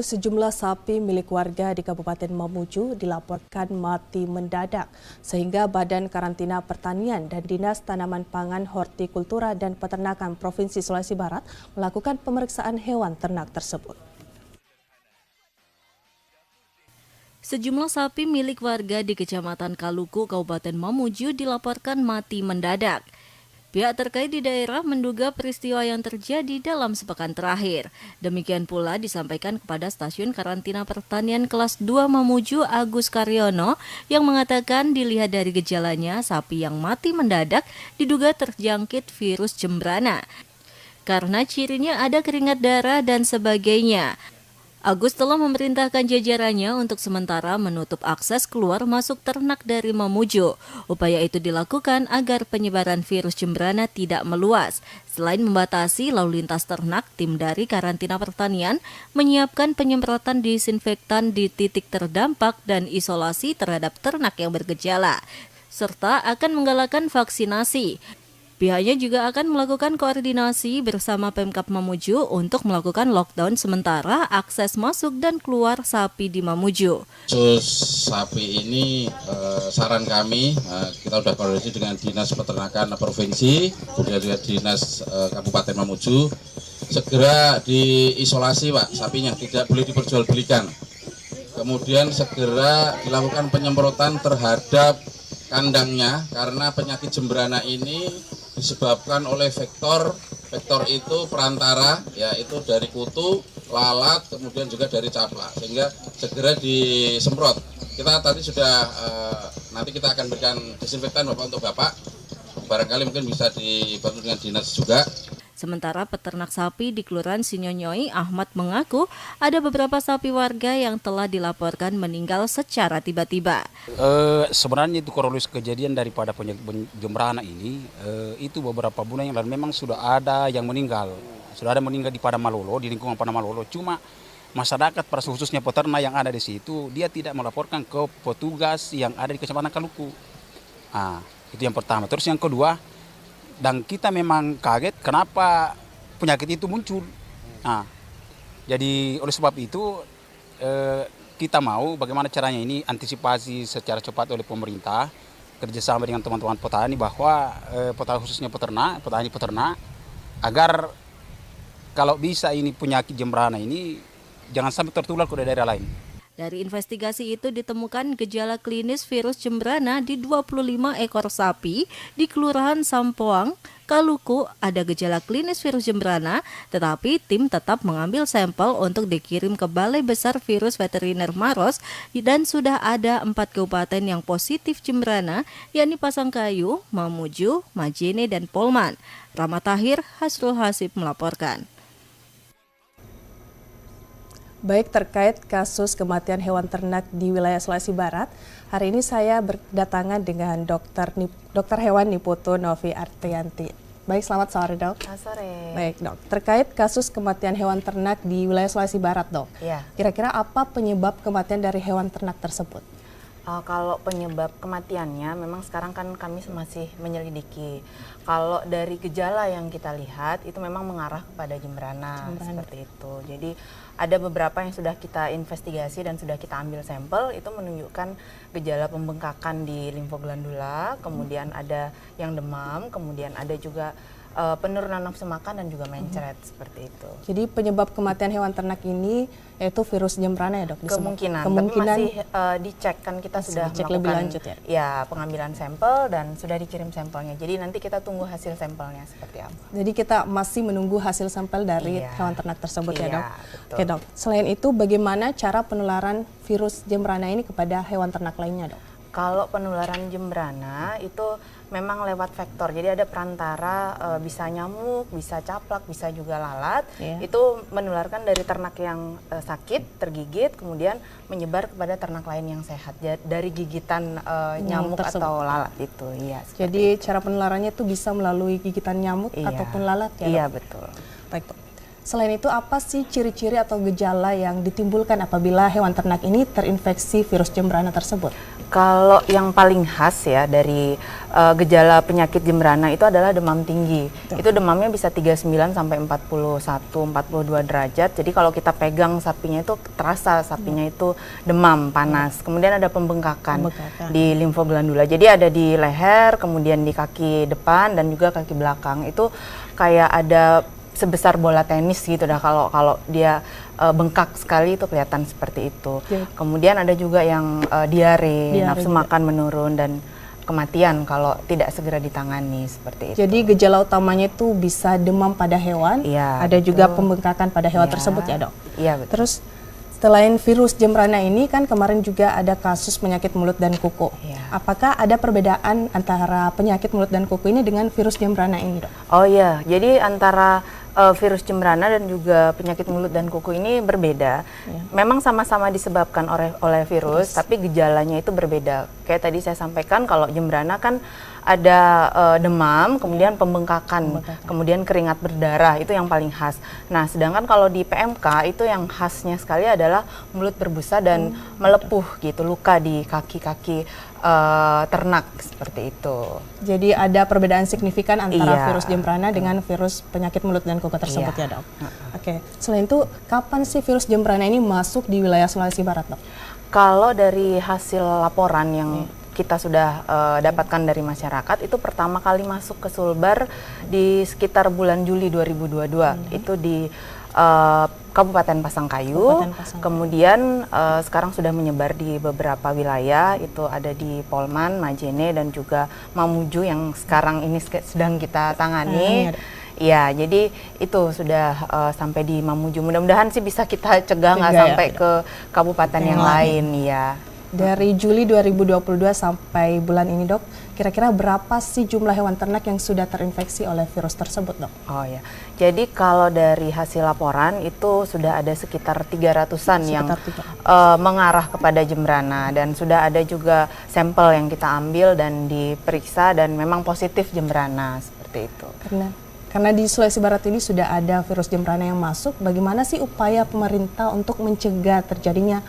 Sejumlah sapi milik warga di Kabupaten Mamuju dilaporkan mati mendadak, sehingga Badan Karantina Pertanian dan Dinas Tanaman Pangan, Hortikultura dan Peternakan Provinsi Sulawesi Barat melakukan pemeriksaan hewan ternak tersebut. Sejumlah sapi milik warga di Kecamatan Kaluku, Kabupaten Mamuju dilaporkan mati mendadak. Pihak terkait di daerah menduga peristiwa yang terjadi dalam sepekan terakhir. Demikian pula disampaikan kepada Stasiun Karantina Pertanian Kelas 2 Mamuju Agus Karyono yang mengatakan dilihat dari gejalanya sapi yang mati mendadak diduga terjangkit virus Jembrana. Karena cirinya ada keringat darah dan sebagainya. Agus telah memerintahkan jajarannya untuk sementara menutup akses keluar masuk ternak dari Mamuju. Upaya itu dilakukan agar penyebaran virus Jembrana tidak meluas. Selain membatasi lalu lintas ternak, tim dari Karantina Pertanian menyiapkan penyemprotan disinfektan di titik terdampak dan isolasi terhadap ternak yang bergejala, serta akan menggalakkan vaksinasi. Pihaknya juga akan melakukan koordinasi bersama Pemkab Mamuju untuk melakukan lockdown sementara akses masuk dan keluar sapi di Mamuju. Khusus sapi ini saran kami, kita sudah koordinasi dengan Dinas Peternakan Provinsi, kemudian juga Dinas Kabupaten Mamuju, segera diisolasi Pak, sapinya tidak boleh diperjualbelikan. Kemudian segera dilakukan penyemprotan terhadap kandangnya karena penyakit Jembrana ini disebabkan oleh vektor itu perantara, yaitu dari kutu, lalat, kemudian juga dari caplak, sehingga segera disemprot. Kita tadi sudah nanti kita akan berikan disinfektan Bapak untuk Bapak, barangkali mungkin bisa dibantu dengan dinas juga. Sementara peternak sapi di Kelurahan Sinyonyoi, Ahmad mengaku ada beberapa sapi warga yang telah dilaporkan meninggal secara tiba-tiba. Sebenarnya itu kronologis kejadian daripada penyakit Jembrana ini, itu beberapa bulan yang lalu memang sudah ada yang meninggal. Sudah ada meninggal di Padamalolo, di lingkungan Padamalolo. Cuma masyarakat, khususnya peternak yang ada di situ, dia tidak melaporkan ke petugas yang ada di Kecamatan Kaluku. Itu yang pertama. Terus yang kedua, dan kita memang kaget kenapa penyakit itu muncul. Jadi oleh sebab itu kita mau bagaimana caranya ini antisipasi secara cepat oleh pemerintah kerjasama dengan teman-teman petani bahwa khususnya petani peternak agar kalau bisa ini penyakit Jembrana ini jangan sampai tertular ke daerah lain. Dari investigasi itu ditemukan gejala klinis virus Jembrana di 25 ekor sapi di Kelurahan Sampoang, Kaluku. Ada gejala klinis virus Jembrana, tetapi tim tetap mengambil sampel untuk dikirim ke Balai Besar Virus Veteriner Maros dan sudah ada 4 kabupaten yang positif Jembrana, yakni Pasangkayu, Mamuju, Majene, dan Polman. Rahmat Tahir, Hasrul Hasib melaporkan. Baik, terkait kasus kematian hewan ternak di wilayah Sulawesi Barat, hari ini saya berdatangan dengan dokter hewan Niputu Novi Artianti. Baik, selamat sore dok. Selamat sore. Baik dok, terkait kasus kematian hewan ternak di wilayah Sulawesi Barat dok, kira-kira apa penyebab kematian dari hewan ternak tersebut? Kalau penyebab kematiannya memang sekarang kan kami masih menyelidiki. Kalau dari gejala yang kita lihat itu memang mengarah kepada Jembrana. Seperti itu. Jadi ada beberapa yang sudah kita investigasi dan sudah kita ambil sampel, itu menunjukkan gejala pembengkakan di limfoglandula, kemudian ada yang demam, kemudian ada juga penurunan nafsu makan dan juga mencret seperti itu. Jadi penyebab kematian hewan ternak ini yaitu virus Jembrana ya dok? Kemungkinan. Tapi masih dicek, kan kita sudah melakukan lebih lanjut ya pengambilan sampel dan sudah dikirim sampelnya. Jadi nanti kita tunggu hasil sampelnya seperti apa. Jadi kita masih menunggu hasil sampel dari hewan ternak tersebut ya dok? Betul. Oke dok, selain itu bagaimana cara penularan virus Jembrana ini kepada hewan ternak lainnya dok? Kalau penularan Jembrana itu memang lewat vektor, jadi ada perantara, bisa nyamuk, bisa caplak, bisa juga lalat. Itu menularkan dari ternak yang sakit, tergigit, kemudian menyebar kepada ternak lain yang sehat dari gigitan nyamuk atau lalat itu. Jadi cara penularannya itu bisa melalui gigitan nyamuk ataupun lalat ya dok? Iya betul. Baik dok. Selain itu, apa sih ciri-ciri atau gejala yang ditimbulkan apabila hewan ternak ini terinfeksi virus jembrana tersebut? Kalau yang paling khas ya dari gejala penyakit jembrana itu adalah demam tinggi. Itu demamnya bisa 39 sampai 41, 42 derajat. Jadi kalau kita pegang sapinya itu terasa sapinya itu demam, panas. Kemudian ada pembengkakan di limfoglandula. Jadi ada di leher, kemudian di kaki depan dan juga kaki belakang. Itu kayak ada sebesar bola tenis gitu dah, kalau dia bengkak sekali itu kelihatan seperti itu. Kemudian ada juga yang diare, nafsu makan menurun dan kematian kalau tidak segera ditangani seperti itu. Jadi gejala utamanya itu bisa demam pada hewan, ada juga pembengkakan pada hewan tersebut ya dok? Iya betul. Terus selain virus jembrana ini kan kemarin juga ada kasus penyakit mulut dan kuku. Apakah ada perbedaan antara penyakit mulut dan kuku ini dengan virus jembrana ini dok? Oh iya, jadi antara virus jembrana dan juga penyakit mulut dan kuku ini berbeda. Memang sama-sama disebabkan oleh virus, tapi gejalanya itu berbeda. Kayak tadi saya sampaikan, kalau jembrana kan ada demam, kemudian pembengkakan, kemudian keringat berdarah, itu yang paling khas. Nah, sedangkan kalau di PMK itu yang khasnya sekali adalah mulut berbusa dan melepuh gitu, luka di kaki-kaki ternak seperti itu. Jadi ada perbedaan signifikan antara virus jembrana dengan virus penyakit mulut dan kuku tersebut ya dok? Oke, selain itu kapan sih virus jembrana ini masuk di wilayah Sulawesi Barat dok? Kalau dari hasil laporan yang kita sudah dapatkan dari masyarakat, itu pertama kali masuk ke Sulbar di sekitar bulan Juli 2022. Itu di Kabupaten Pasangkayu, kemudian sekarang sudah menyebar di beberapa wilayah, itu ada di Polman, Majene, dan juga Mamuju yang sekarang ini sedang kita tangani. Ya, jadi itu sudah sampai di Mamuju. Mudah-mudahan sih bisa kita cegah nggak sampai ke kabupaten yang lain ya. Dari Juli 2022 sampai bulan ini dok, kira-kira berapa sih jumlah hewan ternak yang sudah terinfeksi oleh virus tersebut dok? Oh ya, jadi kalau dari hasil laporan itu sudah ada sekitar 300-an yang mengarah kepada jembrana, dan sudah ada juga sampel yang kita ambil dan diperiksa dan memang positif jembrana seperti itu. Karena di Sulawesi Barat ini sudah ada virus jembrana yang masuk, bagaimana sih upaya pemerintah untuk mencegah terjadinya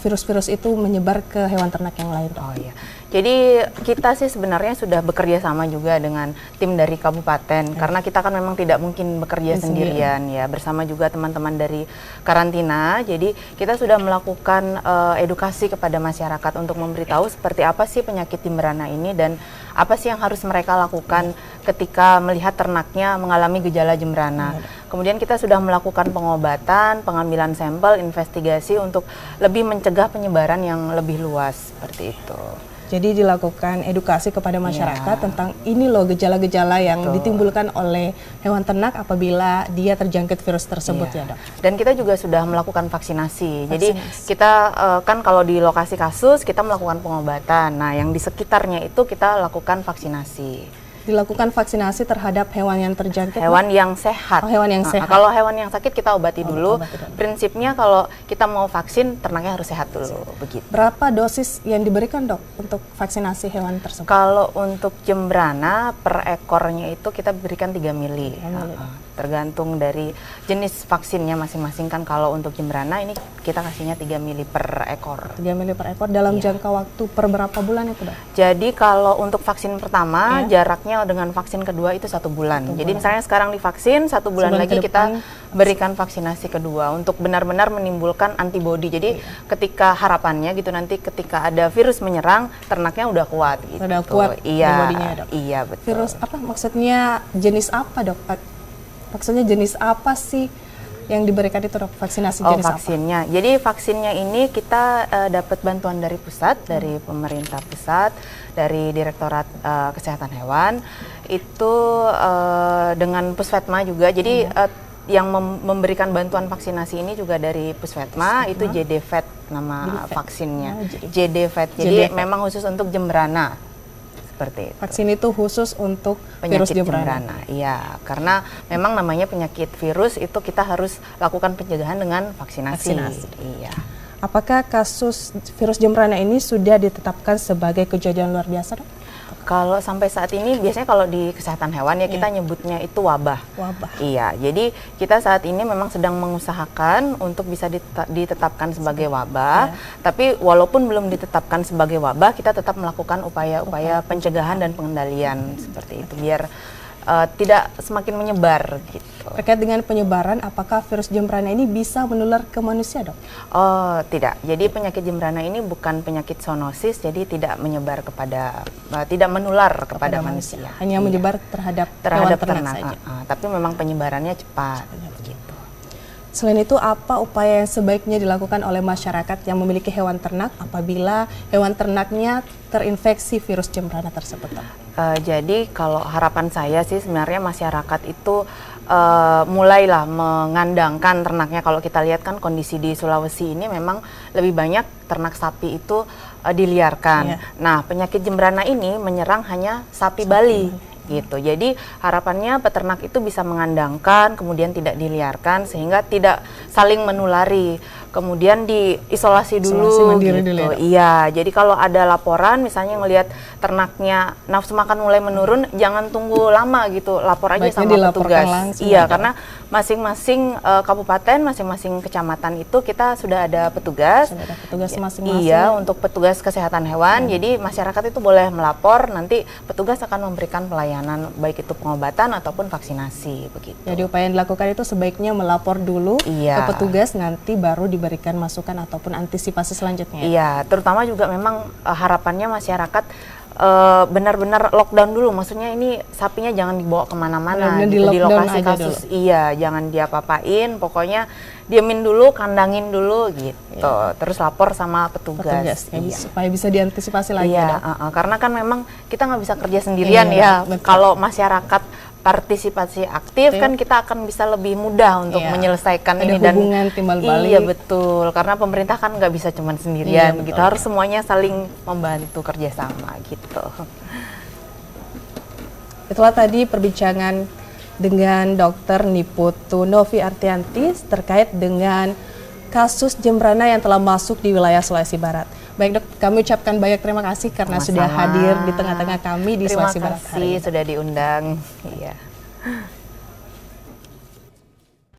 virus-virus itu menyebar ke hewan ternak yang lain? Oh iya, jadi kita sih sebenarnya sudah bekerja sama juga dengan tim dari kabupaten, karena kita kan memang tidak mungkin bekerja sendirian ya, bersama juga teman-teman dari karantina. Jadi kita sudah melakukan edukasi kepada masyarakat untuk memberitahu seperti apa sih penyakit jembrana ini dan apa sih yang harus mereka lakukan ketika melihat ternaknya mengalami gejala jembrana. Kemudian kita sudah melakukan pengobatan, pengambilan sampel, investigasi untuk lebih mencegah penyebaran yang lebih luas seperti itu. Jadi dilakukan edukasi kepada masyarakat tentang ini loh gejala-gejala yang ditimbulkan oleh hewan ternak apabila dia terjangkit virus tersebut ya dok. Dan kita juga sudah melakukan vaksinasi. Jadi kita kan kalau di lokasi kasus kita melakukan pengobatan. Nah yang di sekitarnya itu kita lakukan vaksinasi. Dilakukan vaksinasi terhadap hewan yang terjangkit? Hewan yang sehat. Oh, hewan yang sehat. Kalau hewan yang sakit kita obati dulu. Prinsipnya kalau kita mau vaksin, ternaknya harus sehat dulu. Begitu. Berapa dosis yang diberikan dok untuk vaksinasi hewan tersebut? Kalau untuk jembrana per ekornya itu kita berikan 3 mili. Tergantung dari jenis vaksinnya masing-masing kan. Kalau untuk jembrana ini kita kasihnya 3 mili per ekor. 3 mili per ekor dalam jangka waktu per berapa bulan itu dok? Jadi kalau untuk vaksin pertama jaraknya dengan vaksin kedua itu 1 bulan. Jadi misalnya sekarang divaksin, 1 bulan lagi kita berikan vaksinasi kedua untuk benar-benar menimbulkan antibodi. Jadi ketika harapannya gitu nanti ketika ada virus menyerang ternaknya udah kuat gitu. Udah kuat antibodinya dok? Iya betul. Virus apa maksudnya, jenis apa dok? Maksudnya jenis apa sih yang diberikan itu dok? Vaksinasi jenis vaksinnya. Jadi vaksinnya ini kita dapat bantuan dari pusat, dari pemerintah pusat, dari Direktorat Kesehatan Hewan, itu dengan Pusvetma juga. Jadi yang memberikan bantuan vaksinasi ini juga dari Pusvetma, itu JDVET nama vaksinnya. JDVET. Jadi memang khusus untuk jembrana. Seperti itu. Vaksin itu khusus untuk penyakit virus jembrana. Iya, karena memang namanya penyakit virus itu kita harus lakukan pencegahan dengan vaksinasi. Iya. Apakah kasus virus jembrana ini sudah ditetapkan sebagai kejadian luar biasa dok? Kalau sampai saat ini biasanya kalau di kesehatan hewan ya kita nyebutnya itu wabah. Wabah. Iya, jadi kita saat ini memang sedang mengusahakan untuk bisa ditetapkan sebagai wabah. Tapi walaupun belum ditetapkan sebagai wabah, kita tetap melakukan upaya-upaya pencegahan dan pengendalian seperti itu biar tidak semakin menyebar gitu. Terkait dengan penyebaran, apakah virus jembrana ini bisa menular ke manusia, Dok? Oh, tidak. Jadi penyakit jembrana ini bukan penyakit zoonosis, jadi tidak menyebar tidak menular kepada manusia. Hanya menyebar terhadap hewan ternak saja. Tapi memang penyebarannya cepat gitu. Selain itu, apa upaya yang sebaiknya dilakukan oleh masyarakat yang memiliki hewan ternak apabila hewan ternaknya terinfeksi virus jembrana tersebut, Dok? Jadi kalau harapan saya sih sebenarnya masyarakat itu mulailah mengandangkan ternaknya. Kalau kita lihat kan kondisi di Sulawesi ini memang lebih banyak ternak sapi itu diliarkan. Nah, penyakit jembrana ini menyerang hanya sapi Bali. Gitu. Jadi harapannya peternak itu bisa mengandangkan, kemudian tidak diliarkan sehingga tidak saling menulari. Kemudian diisolasi dulu gitu. Iya, jadi kalau ada laporan misalnya ngelihat ternaknya nafsu makan mulai menurun, jangan tunggu lama gitu, lapor aja sama petugas. Iya, karena masing-masing kabupaten, masing-masing kecamatan itu kita sudah ada petugas. Sudah ada petugas masing-masing. Iya, untuk petugas kesehatan hewan. Jadi masyarakat itu boleh melapor, nanti petugas akan memberikan pelayanan baik itu pengobatan ataupun vaksinasi begitu. Jadi upaya yang dilakukan itu sebaiknya melapor dulu ke petugas, nanti baru diberikan masukan ataupun antisipasi selanjutnya. Iya, terutama juga memang harapannya masyarakat benar-benar lockdown dulu, maksudnya ini sapinya jangan dibawa kemana-mana gitu, di lokasi kasus. Iya, jangan diapa-apain, pokoknya diemin dulu, kandangin dulu gitu, terus lapor sama petugas. Supaya bisa diantisipasi lagi. Karena kan memang kita nggak bisa kerja sendirian kalau masyarakat partisipasi aktif kan kita akan bisa lebih mudah untuk menyelesaikan ini dan hubungan timbal balik. Iya betul, karena pemerintah kan nggak bisa cuman sendirian gitu, harus semuanya saling membantu kerjasama gitu. Itulah tadi perbincangan dengan Dr. Niputu Novi Artianti terkait dengan kasus jembrana yang telah masuk di wilayah Sulawesi Barat. Baik, Dok, kami ucapkan banyak terima kasih karena sudah hadir di tengah-tengah kami di Sulawesi Barat hari ini. Terima kasih sudah diundang. Iya.